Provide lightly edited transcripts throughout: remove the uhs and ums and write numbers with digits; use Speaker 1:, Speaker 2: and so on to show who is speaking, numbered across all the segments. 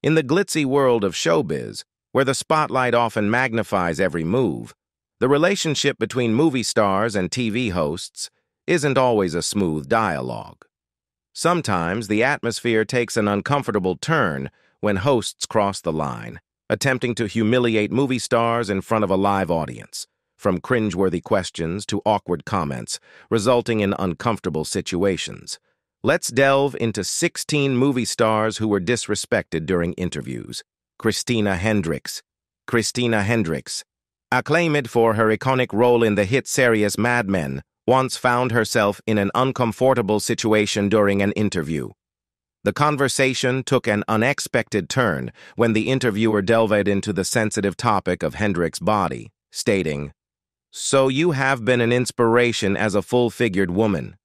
Speaker 1: In the glitzy world of showbiz, where the spotlight often magnifies every move, the relationship between movie stars and TV hosts isn't always a smooth dialogue. Sometimes the atmosphere takes an uncomfortable turn when hosts cross the line, attempting to humiliate movie stars in front of a live audience, from cringe-worthy questions to awkward comments, resulting in uncomfortable situations. Let's delve into 16 movie stars who were disrespected during interviews. Christina Hendricks. Christina Hendricks, acclaimed for her iconic role in the hit series Mad Men, once found herself in an uncomfortable situation during an interview. The conversation took an unexpected turn when the interviewer delved into the sensitive topic of Hendricks' body, stating, "So you have been an inspiration as a full-figured woman.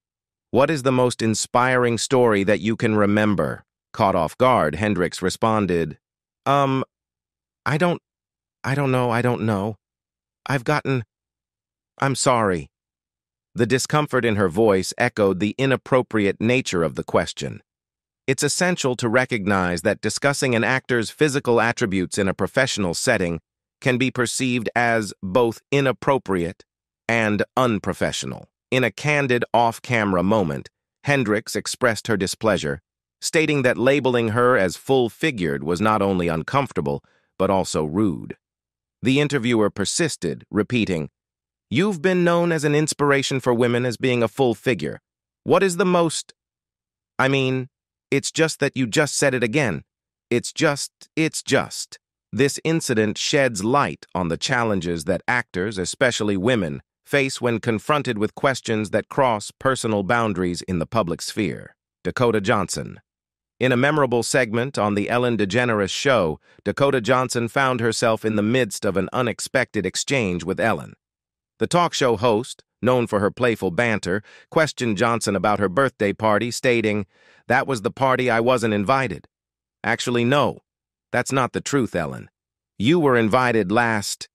Speaker 1: What is the most inspiring story that you can remember?" Caught off guard, Hendricks responded, I don't know. I'm sorry." The discomfort in her voice echoed the inappropriate nature of the question. It's essential to recognize that discussing an actor's physical attributes in a professional setting can be perceived as both inappropriate and unprofessional. In a candid off-camera moment, Hendricks expressed her displeasure, stating that labeling her as full-figured was not only uncomfortable, but also rude. The interviewer persisted, repeating, "You've been known as an inspiration for women as being a full figure. What is the most... it's just that you just said it again. It's just. This incident sheds light on the challenges that actors, especially women, face when confronted with questions that cross personal boundaries in the public sphere. Dakota Johnson. In a memorable segment on The Ellen DeGeneres Show, Dakota Johnson found herself in the midst of an unexpected exchange with Ellen. The talk show host, known for her playful banter, questioned Johnson about her birthday party, stating, "That was the party I wasn't invited." "Actually, no. That's not the truth, Ellen. You were invited last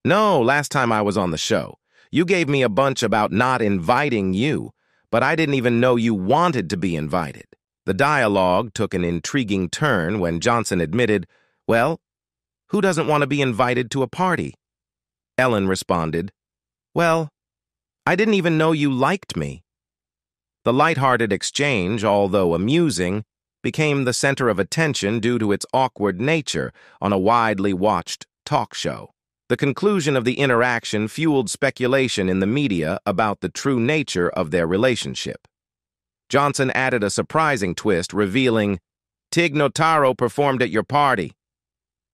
Speaker 1: time I was on the show. You gave me a bunch about not inviting you, but I didn't even know you wanted to be invited." The dialogue took an intriguing turn when Johnson admitted, "Well, who doesn't want to be invited to a party?" Ellen responded, "Well, I didn't even know you liked me." The lighthearted exchange, although amusing, became the center of attention due to its awkward nature on a widely watched talk show. The conclusion of the interaction fueled speculation in the media about the true nature of their relationship. Johnson added a surprising twist, revealing, "Tig Notaro performed at your party."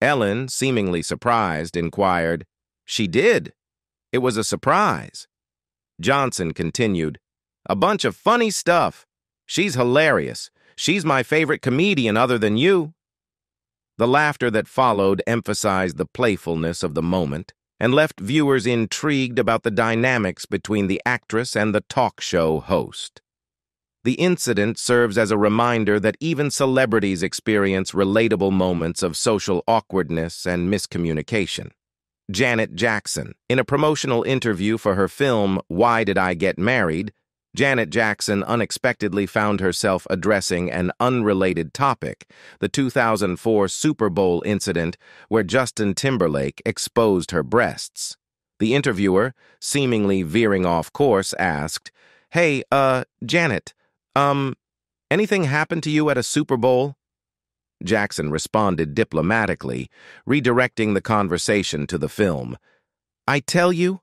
Speaker 1: Ellen, seemingly surprised, inquired, "She did? It was a surprise." Johnson continued, "A bunch of funny stuff. She's hilarious. She's my favorite comedian other than you." The laughter that followed emphasized the playfulness of the moment and left viewers intrigued about the dynamics between the actress and the talk show host. The incident serves as a reminder that even celebrities experience relatable moments of social awkwardness and miscommunication. Janet Jackson. In a promotional interview for her film Why Did I Get Married?, Janet Jackson unexpectedly found herself addressing an unrelated topic, the 2004 Super Bowl incident where Justin Timberlake exposed her breasts. The interviewer, seemingly veering off course, asked, "Hey, Janet, anything happened to you at a Super Bowl?" Jackson responded diplomatically, redirecting the conversation to the film. I tell you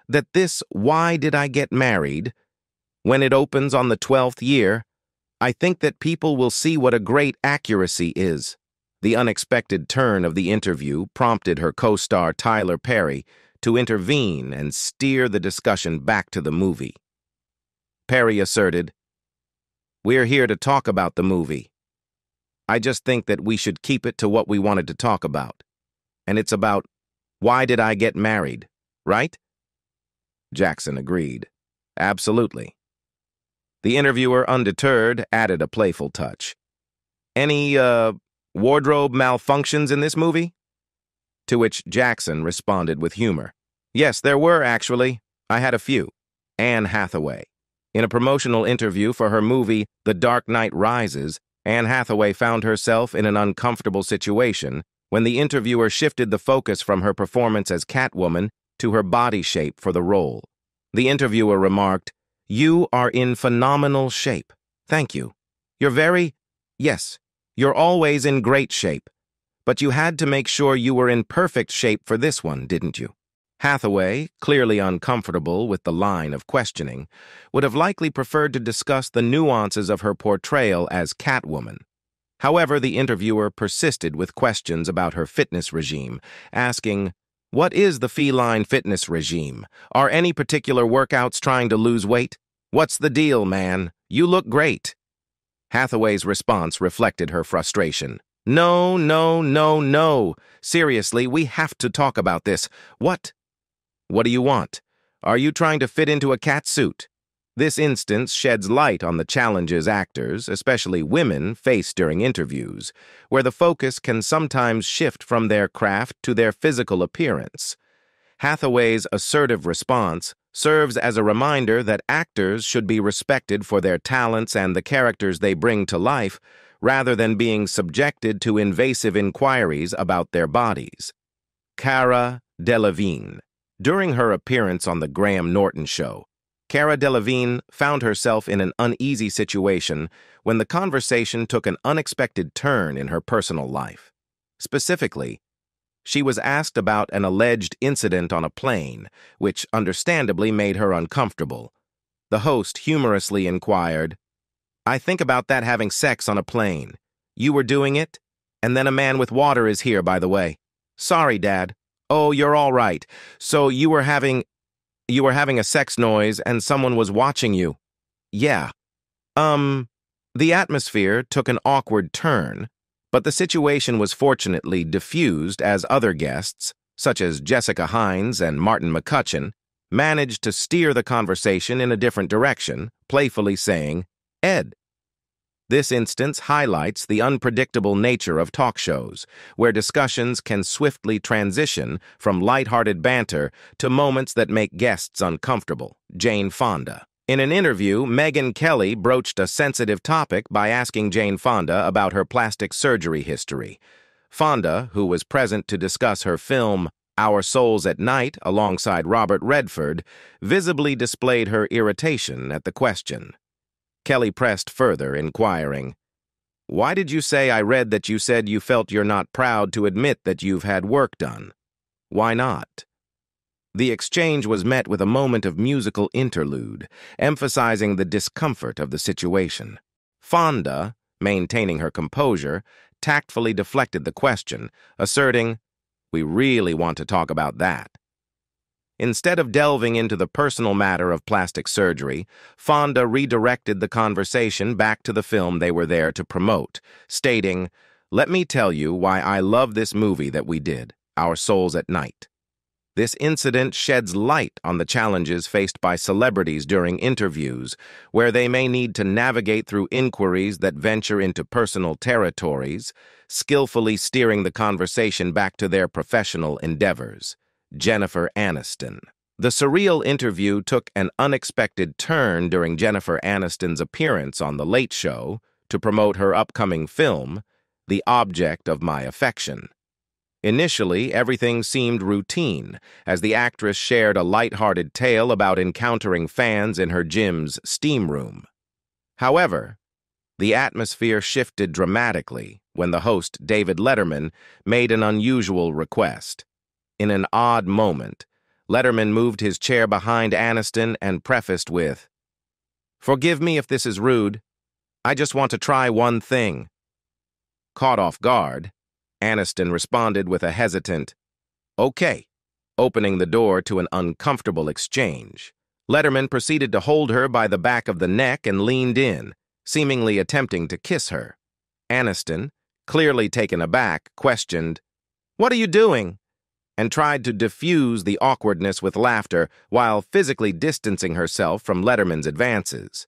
Speaker 1: that this Why Did I Get Married? When it opens on the 12th year, I think that people will see what a great accuracy is." The unexpected turn of the interview prompted her co-star Tyler Perry to intervene and steer the discussion back to the movie. Perry asserted, "We're here to talk about the movie. I just think that we should keep it to what we wanted to talk about. And it's about why did I get married, right?" Jackson agreed. "Absolutely." The interviewer, undeterred, added a playful touch. "Any, wardrobe malfunctions in this movie?" To which Jackson responded with humor. "Yes, there were, actually. I had a few." Anne Hathaway. In a promotional interview for her movie The Dark Knight Rises, Anne Hathaway found herself in an uncomfortable situation when the interviewer shifted the focus from her performance as Catwoman to her body shape for the role. The interviewer remarked, "You are in phenomenal shape. Thank you. Yes, you're always in great shape. But you had to make sure you were in perfect shape for this one, didn't you?" Hathaway, clearly uncomfortable with the line of questioning, would have likely preferred to discuss the nuances of her portrayal as Catwoman. However, the interviewer persisted with questions about her fitness regime, asking, "What is the feline fitness regime? Are any particular workouts trying to lose weight? What's the deal, man? You look great." Hathaway's response reflected her frustration. "No, no, no, no. Seriously, we have to talk about this. What do you want? Are you trying to fit into a cat suit?" This instance sheds light on the challenges actors, especially women, face during interviews, where the focus can sometimes shift from their craft to their physical appearance. Hathaway's assertive response serves as a reminder that actors should be respected for their talents and the characters they bring to life, rather than being subjected to invasive inquiries about their bodies. Cara Delevingne. During her appearance on The Graham Norton Show, Cara Delevingne found herself in an uneasy situation when the conversation took an unexpected turn in her personal life. Specifically, she was asked about an alleged incident on a plane, which understandably made her uncomfortable. The host humorously inquired, "I think about that having sex on a plane. You were doing it? And then a man with water is here, by the way. Sorry, Dad. Oh, you're all right. So you were having a sex noise and someone was watching you." "Yeah. The atmosphere took an awkward turn, but the situation was fortunately diffused as other guests, such as Jessica Hines and Martin McCutcheon, managed to steer the conversation in a different direction, playfully saying, 'Ed.' This instance highlights the unpredictable nature of talk shows, where discussions can swiftly transition from lighthearted banter to moments that make guests uncomfortable. Jane Fonda. In an interview, Megyn Kelly broached a sensitive topic by asking Jane Fonda about her plastic surgery history. Fonda, who was present to discuss her film Our Souls at Night alongside Robert Redford, visibly displayed her irritation at the question. Kelly pressed further, inquiring, "Why did you say I read that you said you felt you're not proud to admit that you've had work done? Why not?" The exchange was met with a moment of musical interlude, emphasizing the discomfort of the situation. Fonda, maintaining her composure, tactfully deflected the question, asserting, "We really want to talk about that." Instead of delving into the personal matter of plastic surgery, Fonda redirected the conversation back to the film they were there to promote, stating, "Let me tell you why I love this movie that we did, Our Souls at Night." This incident sheds light on the challenges faced by celebrities during interviews, where they may need to navigate through inquiries that venture into personal territories, skillfully steering the conversation back to their professional endeavors. Jennifer Aniston. The surreal interview took an unexpected turn during Jennifer Aniston's appearance on The Late Show to promote her upcoming film, The Object of My Affection. Initially, everything seemed routine, as the actress shared a lighthearted tale about encountering fans in her gym's steam room. However, the atmosphere shifted dramatically when the host, David Letterman, made an unusual request. In an odd moment, Letterman moved his chair behind Aniston and prefaced with, "Forgive me if this is rude. I just want to try one thing." Caught off guard, Aniston responded with a hesitant, "Okay," opening the door to an uncomfortable exchange. Letterman proceeded to hold her by the back of the neck and leaned in, seemingly attempting to kiss her. Aniston, clearly taken aback, questioned, "What are you doing?" and tried to diffuse the awkwardness with laughter while physically distancing herself from Letterman's advances.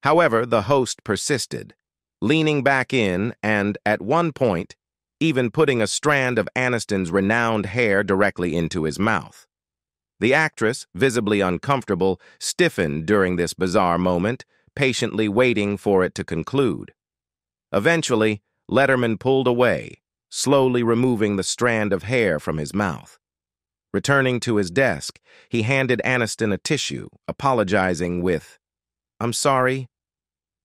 Speaker 1: However, the host persisted, leaning back in and, at one point, even putting a strand of Aniston's renowned hair directly into his mouth. The actress, visibly uncomfortable, stiffened during this bizarre moment, patiently waiting for it to conclude. Eventually, Letterman pulled away, slowly removing the strand of hair from his mouth. Returning to his desk, he handed Aniston a tissue, apologizing with, "I'm sorry,"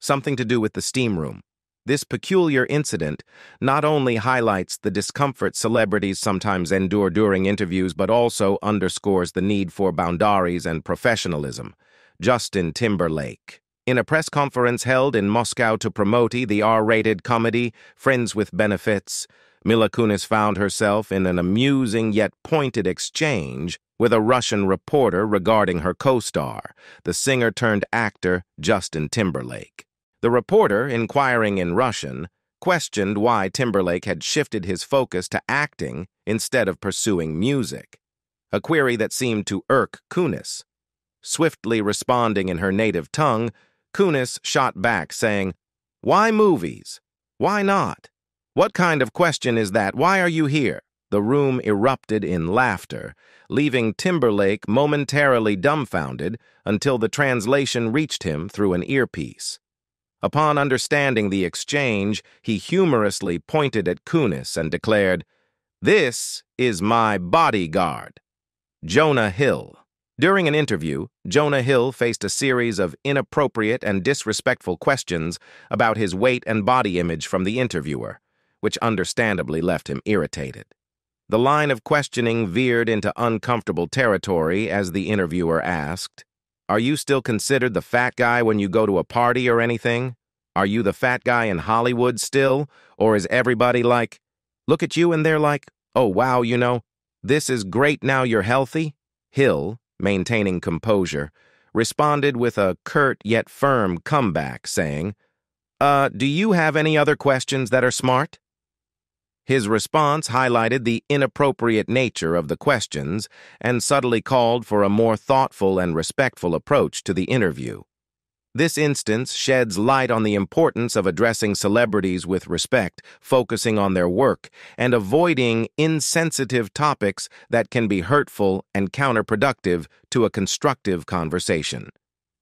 Speaker 1: something to do with the steam room. This peculiar incident not only highlights the discomfort celebrities sometimes endure during interviews, but also underscores the need for boundaries and professionalism. Justin Timberlake. In a press conference held in Moscow to promote the R-rated comedy Friends with Benefits, Mila Kunis found herself in an amusing yet pointed exchange with a Russian reporter regarding her co-star, the singer-turned-actor Justin Timberlake. The reporter, inquiring in Russian, questioned why Timberlake had shifted his focus to acting instead of pursuing music, a query that seemed to irk Kunis. Swiftly responding in her native tongue, Kunis shot back, saying, "Why movies? Why not? What kind of question is that? Why are you here?" The room erupted in laughter, leaving Timberlake momentarily dumbfounded until the translation reached him through an earpiece. Upon understanding the exchange, he humorously pointed at Kunis and declared, "This is my bodyguard." Jonah Hill. During an interview, Jonah Hill faced a series of inappropriate and disrespectful questions about his weight and body image from the interviewer, which understandably left him irritated. The line of questioning veered into uncomfortable territory as the interviewer asked, "Are you still considered the fat guy when you go to a party or anything? Are you the fat guy in Hollywood still? Or is everybody like, look at you and they're like, oh wow, this is great now you're healthy?" Hill, maintaining composure, responded with a curt yet firm comeback, saying, Do you have any other questions that are smart?" His response highlighted the inappropriate nature of the questions and subtly called for a more thoughtful and respectful approach to the interview. This instance sheds light on the importance of addressing celebrities with respect, focusing on their work, and avoiding insensitive topics that can be hurtful and counterproductive to a constructive conversation.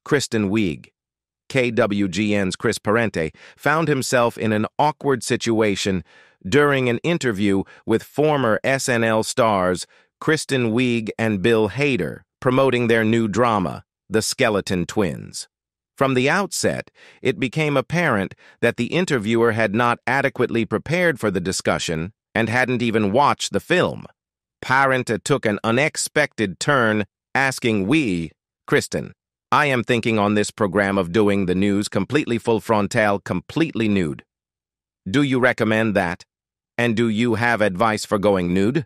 Speaker 1: Kristen Wiig. KWGN's Chris Parente found himself in an awkward situation during an interview with former SNL stars Kristen Wiig and Bill Hader promoting their new drama, The Skeleton Twins. From the outset, it became apparent that the interviewer had not adequately prepared for the discussion and hadn't even watched the film. Parente took an unexpected turn, asking Kristen, "I am thinking on this program of doing the news completely full frontal, completely nude. Do you recommend that? And do you have advice for going nude?"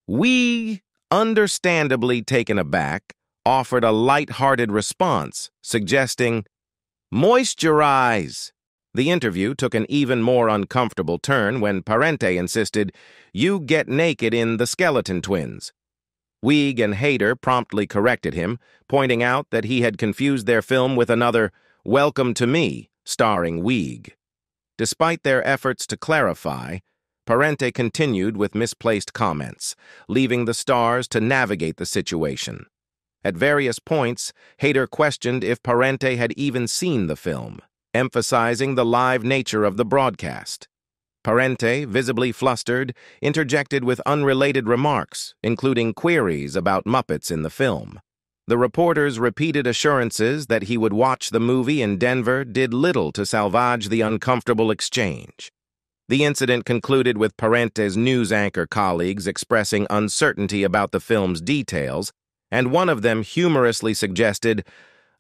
Speaker 1: We, understandably taken aback, offered a light-hearted response, suggesting, "Moisturize." The interview took an even more uncomfortable turn when Parente insisted, "You get naked in The Skeleton Twins." Wiig and Hader promptly corrected him, pointing out that he had confused their film with another Welcome to Me, starring Wiig. Despite their efforts to clarify, Parente continued with misplaced comments, leaving the stars to navigate the situation. At various points, Hader questioned if Parente had even seen the film, emphasizing the live nature of the broadcast. Parente, visibly flustered, interjected with unrelated remarks, including queries about Muppets in the film. The reporter's repeated assurances that he would watch the movie in Denver did little to salvage the uncomfortable exchange. The incident concluded with Parente's news anchor colleagues expressing uncertainty about the film's details, and one of them humorously suggested,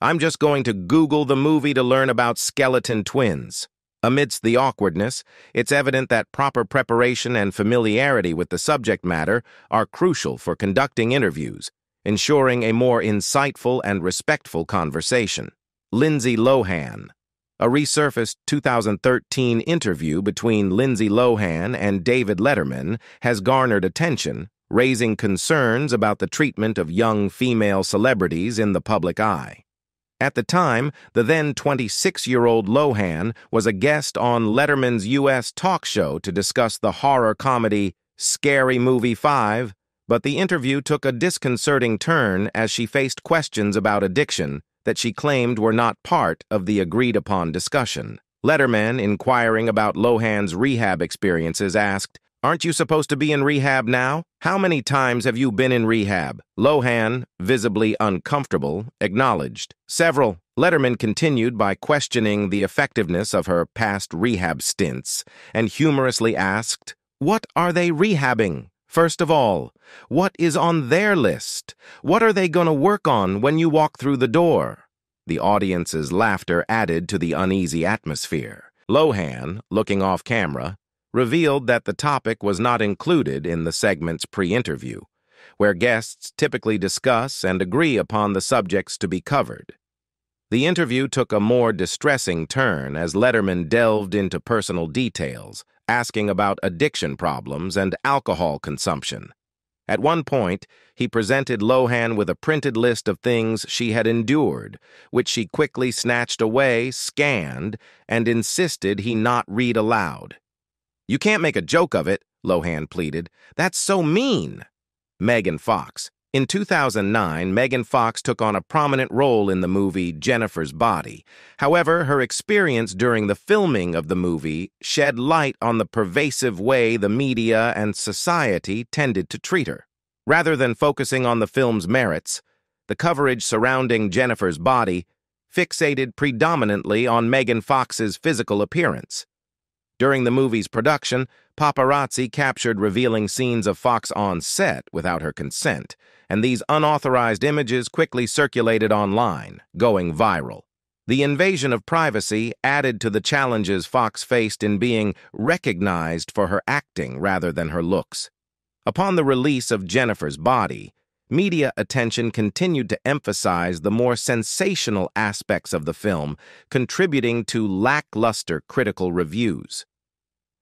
Speaker 1: "I'm just going to Google the movie to learn about skeleton twins." Amidst the awkwardness, it's evident that proper preparation and familiarity with the subject matter are crucial for conducting interviews, ensuring a more insightful and respectful conversation. Lindsay Lohan. A resurfaced 2013 interview between Lindsay Lohan and David Letterman has garnered attention, raising concerns about the treatment of young female celebrities in the public eye. At the time, the then 26-year-old Lohan was a guest on Letterman's U.S. talk show to discuss the horror comedy Scary Movie 5, but the interview took a disconcerting turn as she faced questions about addiction that she claimed were not part of the agreed-upon discussion. Letterman, inquiring about Lohan's rehab experiences, asked, "Aren't you supposed to be in rehab now? How many times have you been in rehab?" Lohan, visibly uncomfortable, acknowledged, "Several." Letterman continued by questioning the effectiveness of her past rehab stints and humorously asked, "What are they rehabbing? First of all, what is on their list? What are they going to work on when you walk through the door?" The audience's laughter added to the uneasy atmosphere. Lohan, looking off camera, revealed that the topic was not included in the segment's pre-interview, where guests typically discuss and agree upon the subjects to be covered. The interview took a more distressing turn as Letterman delved into personal details, asking about addiction problems and alcohol consumption. At one point, he presented Lohan with a printed list of things she had endured, which she quickly snatched away, scanned, and insisted he not read aloud. "You can't make a joke of it," Lohan pleaded. "That's so mean." Megan Fox. In 2009, Megan Fox took on a prominent role in the movie Jennifer's Body. However, her experience during the filming of the movie shed light on the pervasive way the media and society tended to treat her. Rather than focusing on the film's merits, the coverage surrounding Jennifer's Body fixated predominantly on Megan Fox's physical appearance. During the movie's production, paparazzi captured revealing scenes of Fox on set without her consent, and these unauthorized images quickly circulated online, going viral. The invasion of privacy added to the challenges Fox faced in being recognized for her acting rather than her looks. Upon the release of Jennifer's Body, media attention continued to emphasize the more sensational aspects of the film, contributing to lackluster critical reviews.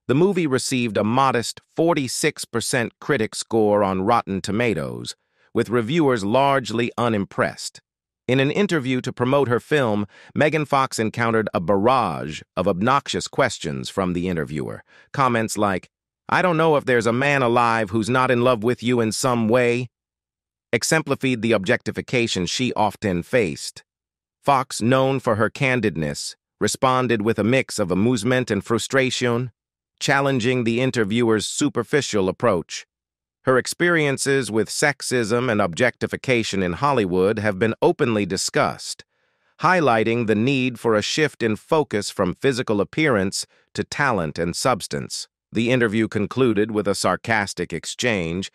Speaker 1: The movie received a modest 46% critic score on Rotten Tomatoes, with reviewers largely unimpressed. In an interview to promote her film, Megan Fox encountered a barrage of obnoxious questions from the interviewer. Comments like, "I don't know if there's a man alive who's not in love with you in some way," exemplified the objectification she often faced. Fox, known for her candidness, responded with a mix of amusement and frustration, challenging the interviewer's superficial approach. Her experiences with sexism and objectification in Hollywood have been openly discussed, highlighting the need for a shift in focus from physical appearance to talent and substance. The interview concluded with a sarcastic exchange,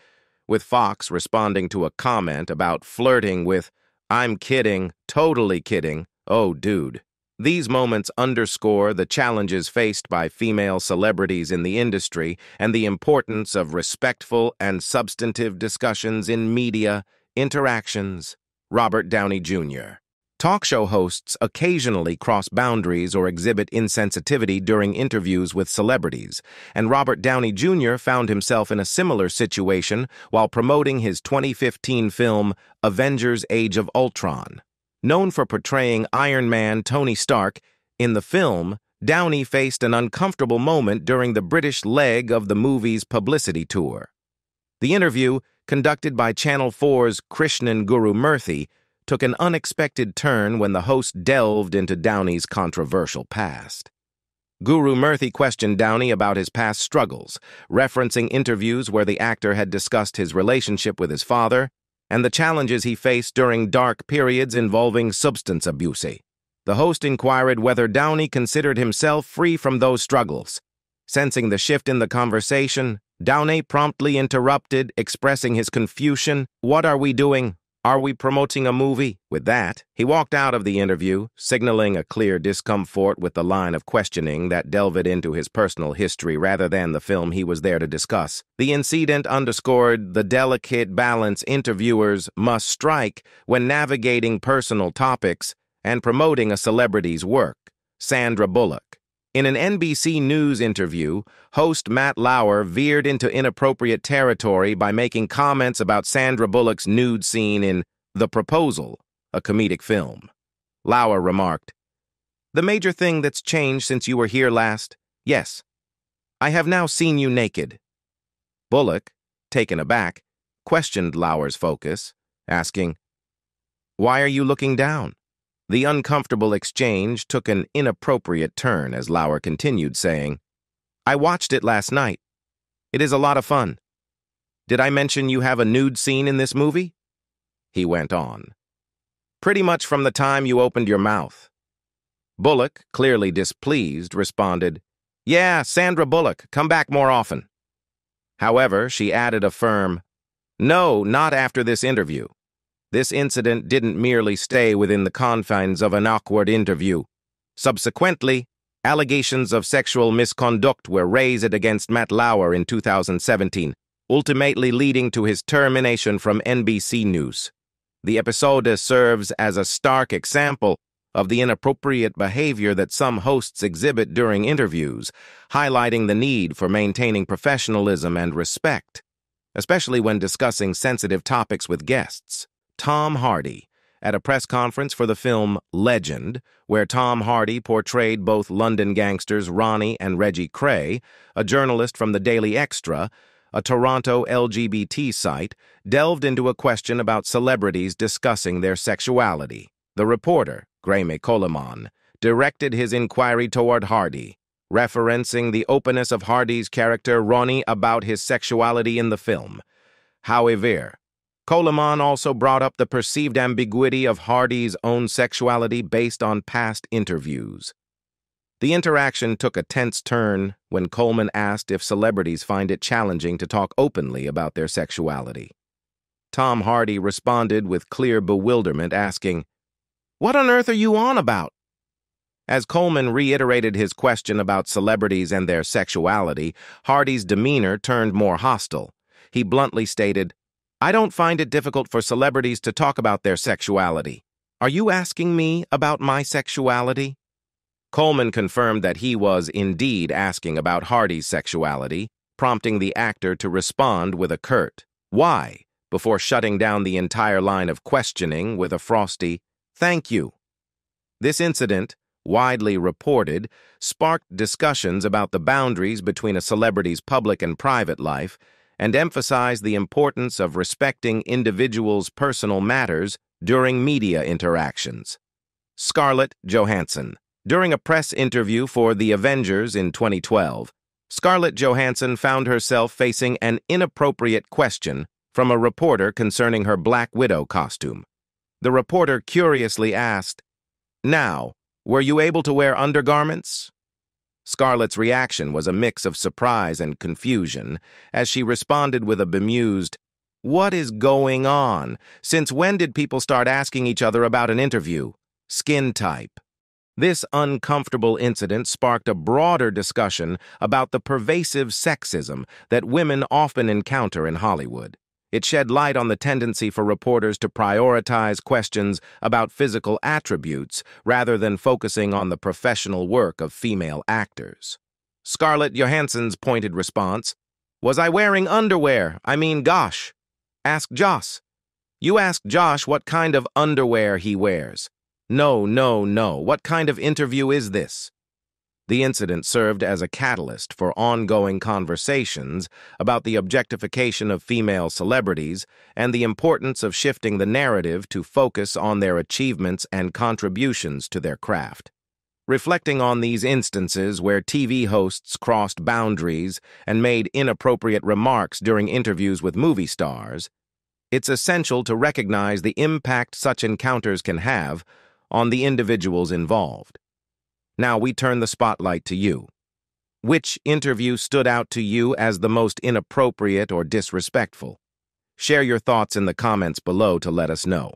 Speaker 1: with Fox responding to a comment about flirting with, "I'm kidding, totally kidding, oh dude." These moments underscore the challenges faced by female celebrities in the industry and the importance of respectful and substantive discussions in media interactions. Robert Downey Jr. Talk show hosts occasionally cross boundaries or exhibit insensitivity during interviews with celebrities, and Robert Downey Jr. found himself in a similar situation while promoting his 2015 film Avengers: Age of Ultron. Known for portraying Iron Man Tony Stark, in the film, Downey faced an uncomfortable moment during the British leg of the movie's publicity tour. The interview, conducted by Channel 4's Krishnan Guru-Murthy, took an unexpected turn when the host delved into Downey's controversial past. Guru-Murthy questioned Downey about his past struggles, referencing interviews where the actor had discussed his relationship with his father and the challenges he faced during dark periods involving substance abuse. The host inquired whether Downey considered himself free from those struggles. Sensing the shift in the conversation, Downey promptly interrupted, expressing his confusion. "What are we doing? Are we promoting a movie?" With that, he walked out of the interview, signaling a clear discomfort with the line of questioning that delved into his personal history rather than the film he was there to discuss. The incident underscored the delicate balance interviewers must strike when navigating personal topics and promoting a celebrity's work. Sandra Bullock. In an NBC News interview, host Matt Lauer veered into inappropriate territory by making comments about Sandra Bullock's nude scene in The Proposal, a comedic film. Lauer remarked, "The major thing that's changed since you were here last? Yes. I have now seen you naked." Bullock, taken aback, questioned Lauer's focus, asking, "Why are you looking down?" The uncomfortable exchange took an inappropriate turn as Lauer continued, saying, "I watched it last night. It is a lot of fun. Did I mention you have a nude scene in this movie?" He went on, "Pretty much from the time you opened your mouth." Bullock, clearly displeased, responded, "Yeah, Sandra Bullock, come back more often." However, she added a firm, "No, not after this interview. This incident didn't merely stay within the confines of an awkward interview. Subsequently, allegations of sexual misconduct were raised against Matt Lauer in 2017, ultimately leading to his termination from NBC News. The episode serves as a stark example of the inappropriate behavior that some hosts exhibit during interviews, highlighting the need for maintaining professionalism and respect, especially when discussing sensitive topics with guests. Tom Hardy, at a press conference for the film Legend, where Tom Hardy portrayed both London gangsters Ronnie and Reggie Cray, a journalist from the Daily Extra, a Toronto LGBT site, delved into a question about celebrities discussing their sexuality. The reporter, Graeme Coleman, directed his inquiry toward Hardy, referencing the openness of Hardy's character Ronnie about his sexuality in the film. However, Coleman also brought up the perceived ambiguity of Hardy's own sexuality based on past interviews. The interaction took a tense turn when Coleman asked if celebrities find it challenging to talk openly about their sexuality. Tom Hardy responded with clear bewilderment, asking, "What on earth are you on about?" As Coleman reiterated his question about celebrities and their sexuality, Hardy's demeanor turned more hostile. He bluntly stated, "I don't find it difficult for celebrities to talk about their sexuality. Are you asking me about my sexuality?" Coleman confirmed that he was indeed asking about Hardy's sexuality, prompting the actor to respond with a curt, "Why?" before shutting down the entire line of questioning with a frosty, "Thank you." This incident, widely reported, sparked discussions about the boundaries between a celebrity's public and private life, and emphasized the importance of respecting individuals' personal matters during media interactions. Scarlett Johansson. During a press interview for The Avengers in 2012, Scarlett Johansson found herself facing an inappropriate question from a reporter concerning her Black Widow costume. The reporter curiously asked, "Now, were you able to wear undergarments?" Scarlett's reaction was a mix of surprise and confusion as she responded with a bemused, "What is going on? Since when did people start asking each other about an interview? Skin type." This uncomfortable incident sparked a broader discussion about the pervasive sexism that women often encounter in Hollywood. It shed light on the tendency for reporters to prioritize questions about physical attributes rather than focusing on the professional work of female actors. Scarlett Johansson's pointed response, "Was I wearing underwear? I mean, gosh. Ask Joss. You ask Josh what kind of underwear he wears. No, no, no. What kind of interview is this?" The incident served as a catalyst for ongoing conversations about the objectification of female celebrities and the importance of shifting the narrative to focus on their achievements and contributions to their craft. Reflecting on these instances where TV hosts crossed boundaries and made inappropriate remarks during interviews with movie stars, it's essential to recognize the impact such encounters can have on the individuals involved. Now we turn the spotlight to you. Which interview stood out to you as the most inappropriate or disrespectful? Share your thoughts in the comments below to let us know.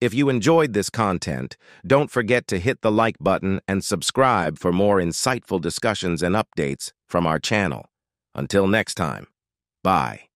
Speaker 1: If you enjoyed this content, don't forget to hit the like button and subscribe for more insightful discussions and updates from our channel. Until next time, bye.